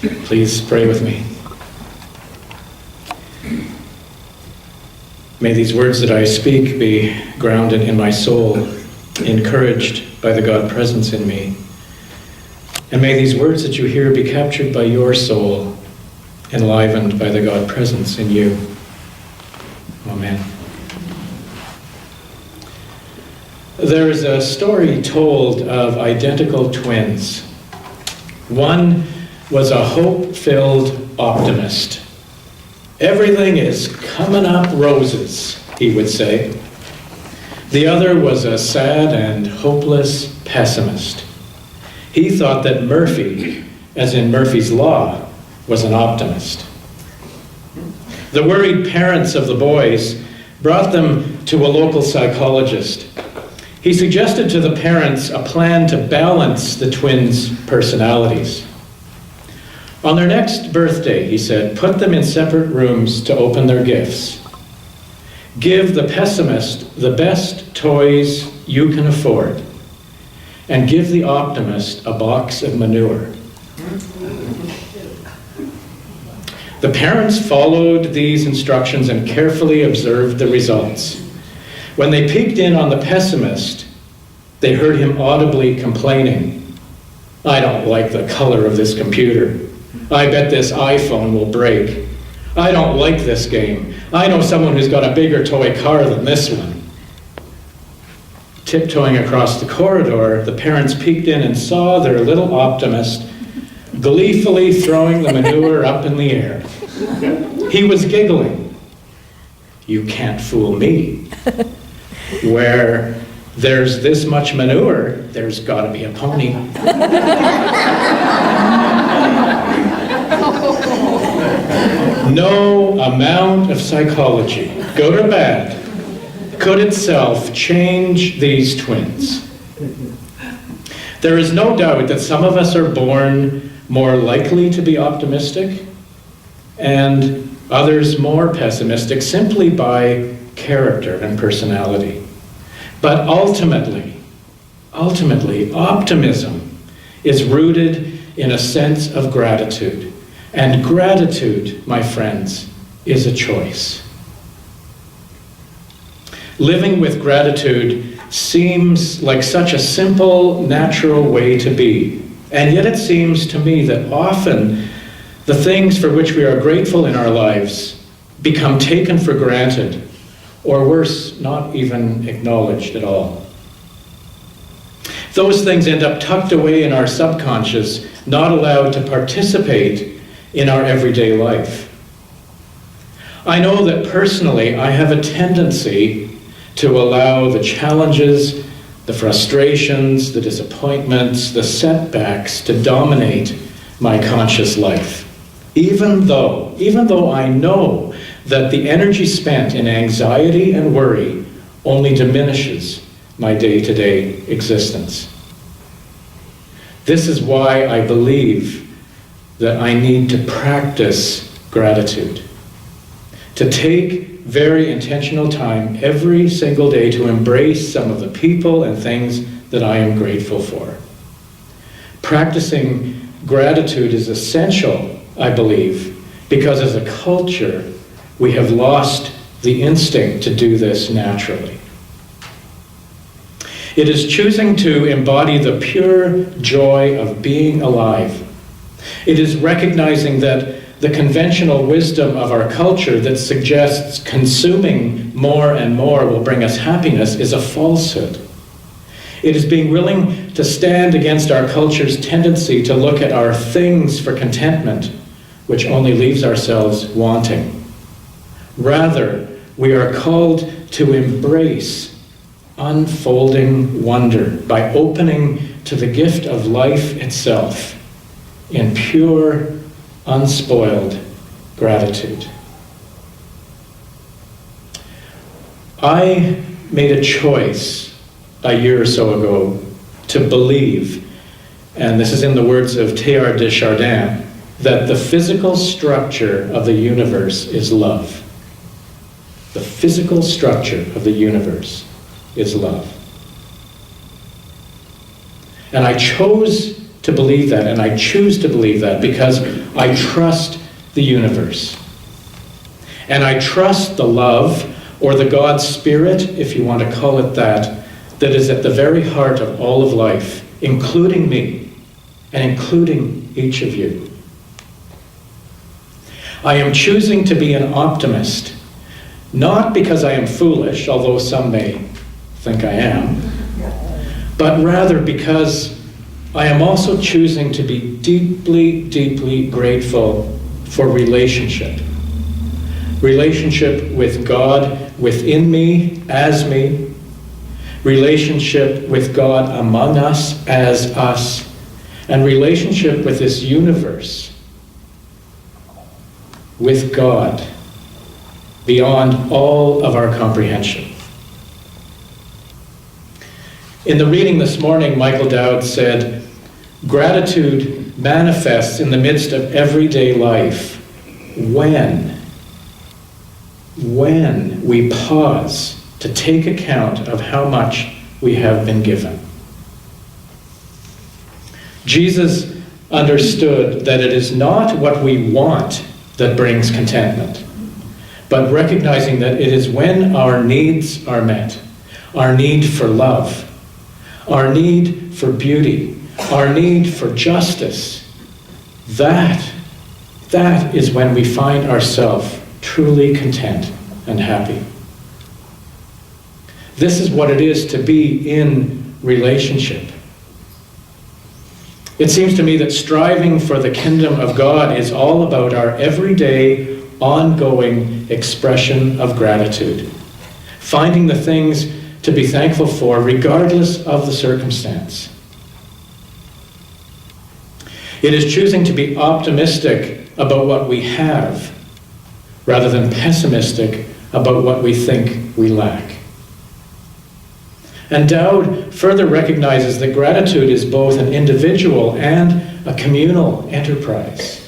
Please pray with me. May these words that I speak be grounded in my soul, encouraged by the God presence in me. And may these words that you hear be captured by your soul, enlivened by the God presence in you. Amen. There is a story told of identical twins. One was a hope-filled optimist. Everything is coming up roses, he would say. The other was a sad and hopeless pessimist. He thought that Murphy, as in Murphy's Law, was an optimist. The worried parents of the boys brought them to a local psychologist. He suggested to the parents a plan to balance the twins' personalities. On their next birthday, he said, put them in separate rooms to open their gifts. Give the pessimist the best toys you can afford, and give the optimist a box of manure. The parents followed these instructions and carefully observed the results. When they peeked in on the pessimist, they heard him audibly complaining, I don't like the color of this computer. I bet this iPhone will break. I don't like this game. I know someone who's got a bigger toy car than this one. Tiptoeing across the corridor, the parents peeked in and saw their little optimist gleefully throwing the manure up in the air. He was giggling. You can't fool me. Where there's this much manure, there's got to be a pony. No amount of psychology, good or bad, could itself change these twins. There is no doubt that some of us are born more likely to be optimistic and others more pessimistic simply by character and personality. But ultimately, optimism is rooted in a sense of gratitude. And gratitude, my friends, is a choice. Living with gratitude seems like such a simple, natural way to be. And yet it seems to me that often the things for which we are grateful in our lives become taken for granted, or worse, not even acknowledged at all. Those things end up tucked away in our subconscious, not allowed to participate in our everyday life. I know that personally I have a tendency to allow the challenges, the frustrations, the disappointments, the setbacks to dominate my conscious life. Even though I know that the energy spent in anxiety and worry only diminishes my day-to-day existence. This is why I believe that I need to practice gratitude, to take very intentional time every single day to embrace some of the people and things that I am grateful for. Practicing gratitude is essential, I believe, because as a culture, we have lost the instinct to do this naturally. It is choosing to embody the pure joy of being alive. It is recognizing that the conventional wisdom of our culture that suggests consuming more and more will bring us happiness is a falsehood. It is being willing to stand against our culture's tendency to look at our things for contentment, which only leaves ourselves wanting. Rather, we are called to embrace unfolding wonder by opening to the gift of life itself in pure, unspoiled gratitude. I made a choice a year or so ago to believe, and this is in the words of Teilhard de Chardin, that the physical structure of the universe is love. The physical structure of the universe is love. And I chose to believe that, and I choose to believe that because I trust the universe. And I trust the love, or the God Spirit, if you want to call it that is at the very heart of all of life, including me, and including each of you. I am choosing to be an optimist, not because I am foolish, although some may think I am, but rather because I am also choosing to be deeply, deeply grateful for relationship. Relationship with God within me, as me. Relationship with God among us, as us. And relationship with this universe, with God, beyond all of our comprehension. In the reading this morning, Michael Dowd said, "Gratitude manifests in the midst of everyday life when we pause to take account of how much we have been given." Jesus understood that it is not what we want that brings contentment, but recognizing that it is when our needs are met, our need for love, our need for beauty, our need for justice, that is when we find ourselves truly content and happy. This is what it is to be in relationship. It seems to me that striving for the kingdom of God is all about our everyday, ongoing expression of gratitude. Finding the things to be thankful for regardless of the circumstance. It is choosing to be optimistic about what we have rather than pessimistic about what we think we lack. And Dowd further recognizes that gratitude is both an individual and a communal enterprise.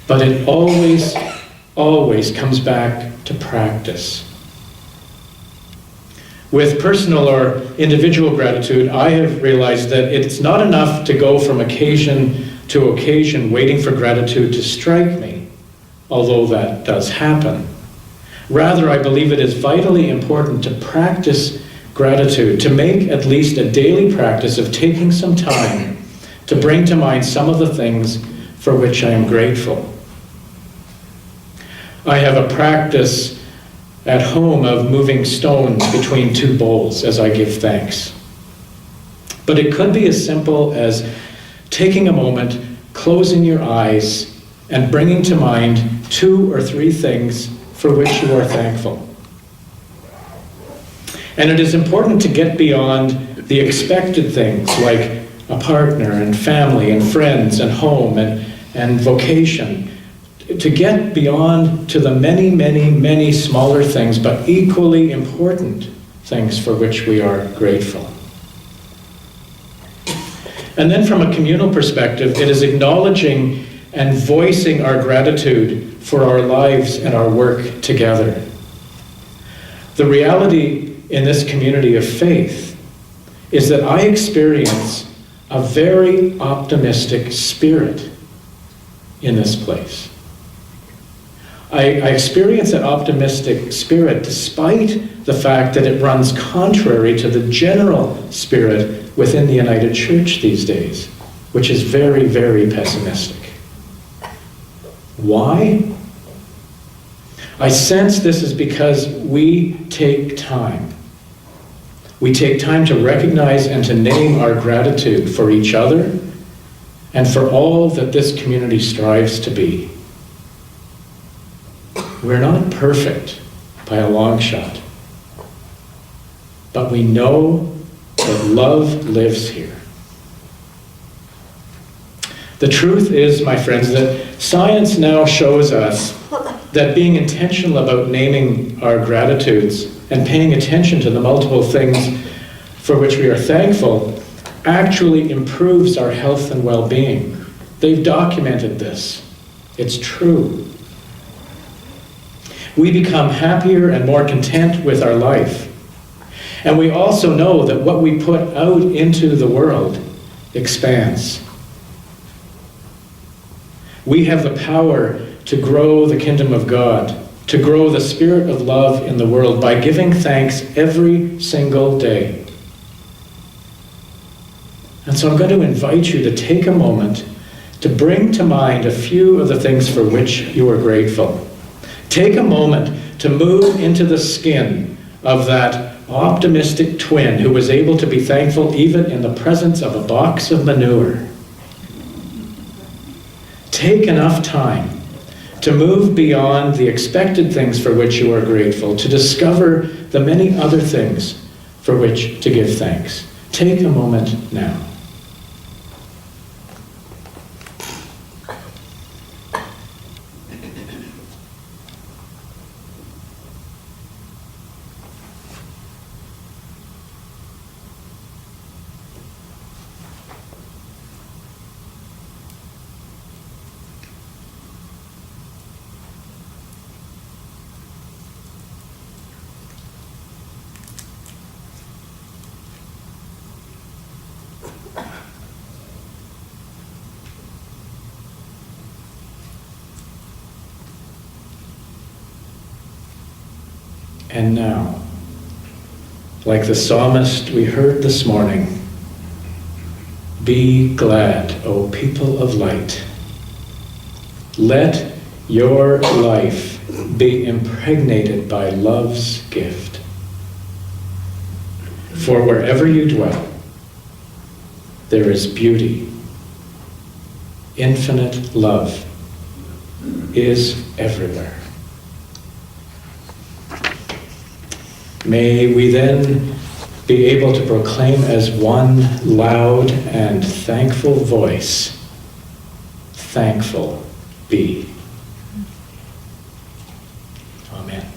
But it always comes back to practice. With personal or individual gratitude, I have realized that it's not enough to go from occasion to occasion waiting for gratitude to strike me, although that does happen. Rather, I believe it is vitally important to practice gratitude, to make at least a daily practice of taking some time to bring to mind some of the things for which I am grateful. I have a practice at home of moving stones between two bowls as I give thanks. But it could be as simple as taking a moment, closing your eyes, and bringing to mind 2 or 3 things for which you are thankful. And it is important to get beyond the expected things like a partner and family and friends and home and vocation, to get beyond to the many, many, many smaller things, but equally important things for which we are grateful. And then from a communal perspective, it is acknowledging and voicing our gratitude for our lives and our work together. The reality in this community of faith is that I experience a very optimistic spirit in this place. I experience an optimistic spirit despite the fact that it runs contrary to the general spirit within the United Church these days, which is very, very pessimistic. Why? I sense this is because we take time. We take time to recognize and to name our gratitude for each other and for all that this community strives to be. We're not perfect by a long shot, but we know that love lives here. The truth is, my friends, that science now shows us that being intentional about naming our gratitudes and paying attention to the multiple things for which we are thankful actually improves our health and well-being. They've documented this. It's true. We become happier and more content with our life. And we also know that what we put out into the world expands. We have the power to grow the kingdom of God, to grow the spirit of love in the world by giving thanks every single day. And so I'm going to invite you to take a moment to bring to mind a few of the things for which you are grateful. Take a moment to move into the skin of that optimistic twin who was able to be thankful even in the presence of a box of manure. Take enough time to move beyond the expected things for which you are grateful, to discover the many other things for which to give thanks. Take a moment now. And now, like the psalmist we heard this morning, be glad, O people of light. Let your life be impregnated by love's gift. For wherever you dwell, there is beauty. Infinite love is everywhere. May we then be able to proclaim as one loud and thankful voice, thankful be. Amen.